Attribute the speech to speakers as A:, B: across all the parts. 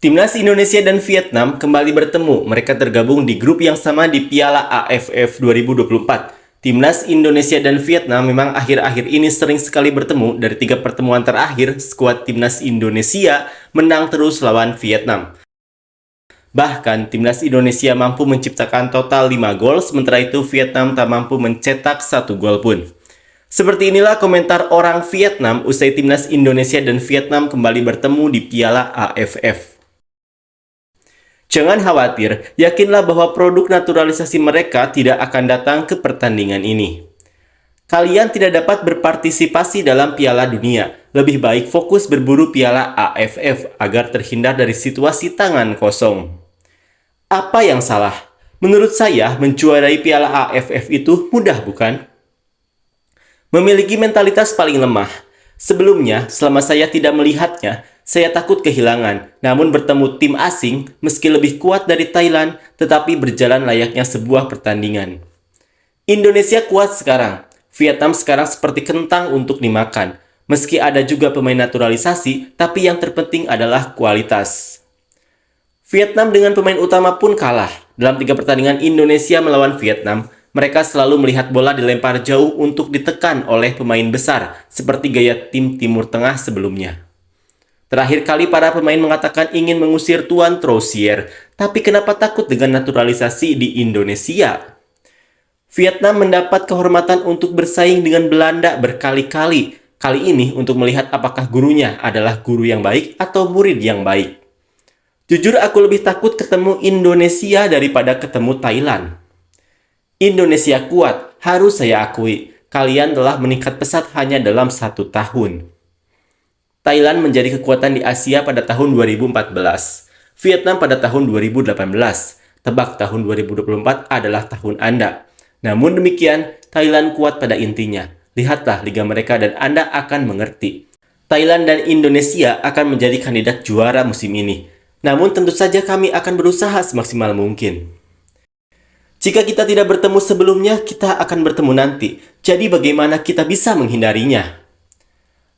A: Timnas Indonesia dan Vietnam kembali bertemu. Mereka tergabung di grup yang sama di Piala AFF 2024. Timnas Indonesia dan Vietnam memang akhir-akhir ini sering sekali bertemu. Dari 3 pertemuan terakhir, skuad Timnas Indonesia menang terus lawan Vietnam. Bahkan, Timnas Indonesia mampu menciptakan total 5 gol, sementara itu Vietnam tak mampu mencetak 1 gol pun. Seperti inilah komentar orang Vietnam usai Timnas Indonesia dan Vietnam kembali bertemu di Piala AFF. Jangan khawatir, yakinlah bahwa produk naturalisasi mereka tidak akan datang ke pertandingan ini. Kalian tidak dapat berpartisipasi dalam Piala Dunia. Lebih baik fokus berburu Piala AFF agar terhindar dari situasi tangan kosong. Apa yang salah? Menurut saya, menjuarai Piala AFF itu mudah, bukan? Memiliki mentalitas paling lemah. Sebelumnya, selama saya tidak melihatnya, saya takut kehilangan. Namun bertemu tim asing, meski lebih kuat dari Thailand, tetapi berjalan layaknya sebuah pertandingan. Indonesia kuat sekarang. Vietnam sekarang seperti kentang untuk dimakan. Meski ada juga pemain naturalisasi, tapi yang terpenting adalah kualitas. Vietnam dengan pemain utama pun kalah. Dalam 3 pertandingan Indonesia melawan Vietnam, mereka selalu melihat bola dilempar jauh untuk ditekan oleh pemain besar, seperti gaya tim Timur Tengah sebelumnya. Terakhir kali para pemain mengatakan ingin mengusir Tuan Troussier, tapi kenapa takut dengan naturalisasi di Indonesia? Vietnam mendapat kehormatan untuk bersaing dengan Belanda berkali-kali. Kali ini untuk melihat apakah gurunya adalah guru yang baik atau murid yang baik. Jujur aku lebih takut ketemu Indonesia daripada ketemu Thailand. Indonesia kuat, harus saya akui. Kalian telah meningkat pesat hanya dalam 1 tahun. Thailand menjadi kekuatan di Asia pada tahun 2014. Vietnam pada tahun 2018. Tebak tahun 2024 adalah tahun Anda. Namun demikian, Thailand kuat pada intinya. Lihatlah liga mereka dan Anda akan mengerti. Thailand dan Indonesia akan menjadi kandidat juara musim ini. Namun tentu saja kami akan berusaha semaksimal mungkin. Jika kita tidak bertemu sebelumnya, kita akan bertemu nanti. Jadi bagaimana kita bisa menghindarinya?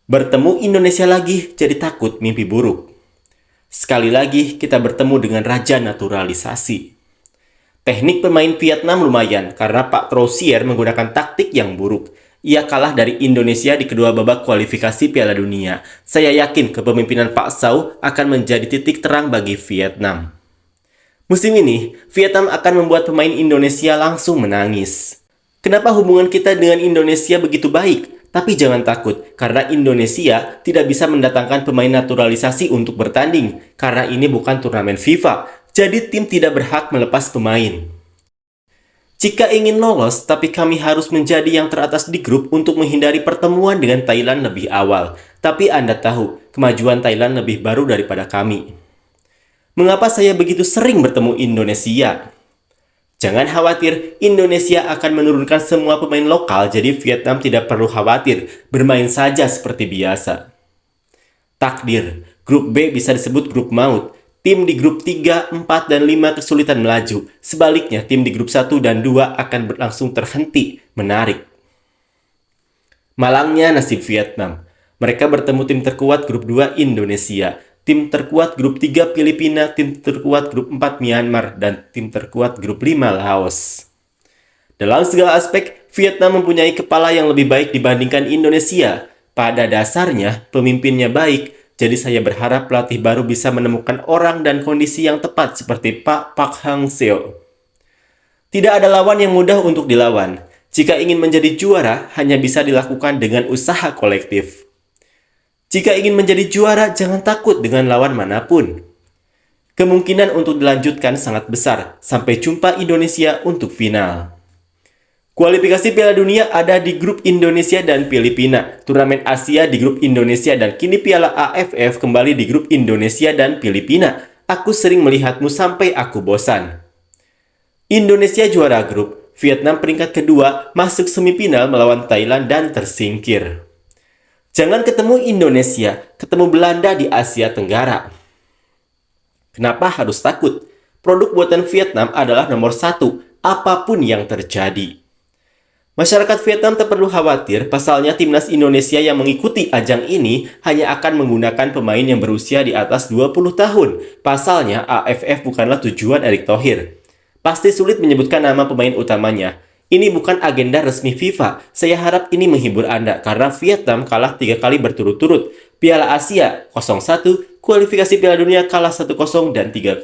A: Bertemu Indonesia lagi jadi takut mimpi buruk. Sekali lagi kita bertemu dengan raja naturalisasi. Teknik pemain Vietnam lumayan karena Pak Troussier menggunakan taktik yang buruk. Ia kalah dari Indonesia di kedua babak kualifikasi Piala Dunia. Saya yakin kepemimpinan Pak Sau akan menjadi titik terang bagi Vietnam. Musim ini, Vietnam akan membuat pemain Indonesia langsung menangis. Kenapa hubungan kita dengan Indonesia begitu baik? Tapi jangan takut, karena Indonesia tidak bisa mendatangkan pemain naturalisasi untuk bertanding. Karena ini bukan turnamen FIFA, jadi tim tidak berhak melepas pemain. Jika ingin lolos, tapi kami harus menjadi yang teratas di grup untuk menghindari pertemuan dengan Thailand lebih awal. Tapi Anda tahu, kemajuan Thailand lebih baru daripada kami. Mengapa saya begitu sering bertemu Indonesia? Jangan khawatir, Indonesia akan menurunkan semua pemain lokal, jadi Vietnam tidak perlu khawatir, bermain saja seperti biasa. Takdir, grup B bisa disebut grup maut. Tim di grup 3, 4, dan 5 kesulitan melaju. Sebaliknya, tim di grup 1 dan 2 akan berlangsung terhenti, menarik. Malangnya nasib Vietnam. Mereka bertemu tim terkuat grup 2 Indonesia. Tim terkuat grup 3 Filipina, tim terkuat grup 4 Myanmar, dan tim terkuat grup 5 Laos. Dalam segala aspek, Vietnam mempunyai kepala yang lebih baik dibandingkan Indonesia. Pada dasarnya, pemimpinnya baik, jadi saya berharap pelatih baru bisa menemukan orang dan kondisi yang tepat seperti Pak Park Hang-seo. Tidak ada lawan yang mudah untuk dilawan. Jika ingin menjadi juara, hanya bisa dilakukan dengan usaha kolektif. Jika ingin menjadi juara, jangan takut dengan lawan manapun. Kemungkinan untuk dilanjutkan sangat besar. Sampai jumpa Indonesia untuk final. Kualifikasi Piala Dunia ada di grup Indonesia dan Filipina. Turnamen Asia di grup Indonesia dan kini Piala AFF kembali di grup Indonesia dan Filipina. Aku sering melihatmu sampai aku bosan. Indonesia juara grup. Vietnam peringkat kedua masuk semifinal melawan Thailand dan tersingkir. Jangan ketemu Indonesia, ketemu Belanda di Asia Tenggara. Kenapa harus takut? Produk buatan Vietnam adalah nomor 1, apapun yang terjadi. Masyarakat Vietnam tak perlu khawatir, pasalnya timnas Indonesia yang mengikuti ajang ini hanya akan menggunakan pemain yang berusia di atas 20 tahun. Pasalnya, AFF bukanlah tujuan Erick Thohir. Pasti sulit menyebutkan nama pemain utamanya. Ini bukan agenda resmi FIFA. Saya harap ini menghibur Anda karena Vietnam kalah 3 kali berturut-turut. Piala Asia 0-1, kualifikasi Piala Dunia kalah 1-0 dan 3-0.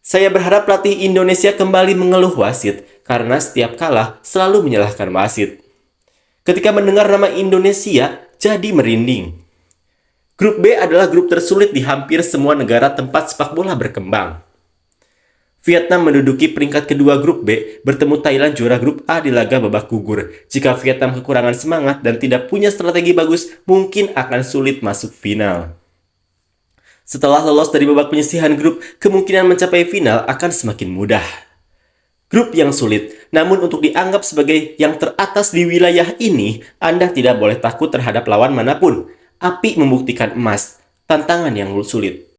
A: Saya berharap pelatih Indonesia kembali mengeluh wasit karena setiap kalah selalu menyalahkan wasit. Ketika mendengar nama Indonesia, jadi merinding. Grup B adalah grup tersulit di hampir semua negara tempat sepak bola berkembang. Vietnam menduduki peringkat kedua grup B, bertemu Thailand juara grup A di laga babak gugur. Jika Vietnam kekurangan semangat dan tidak punya strategi bagus, mungkin akan sulit masuk final. Setelah lolos dari babak penyisihan grup, kemungkinan mencapai final akan semakin mudah. Grup yang sulit, namun untuk dianggap sebagai yang teratas di wilayah ini, Anda tidak boleh takut terhadap lawan manapun. Api membuktikan emas, tantangan yang sulit.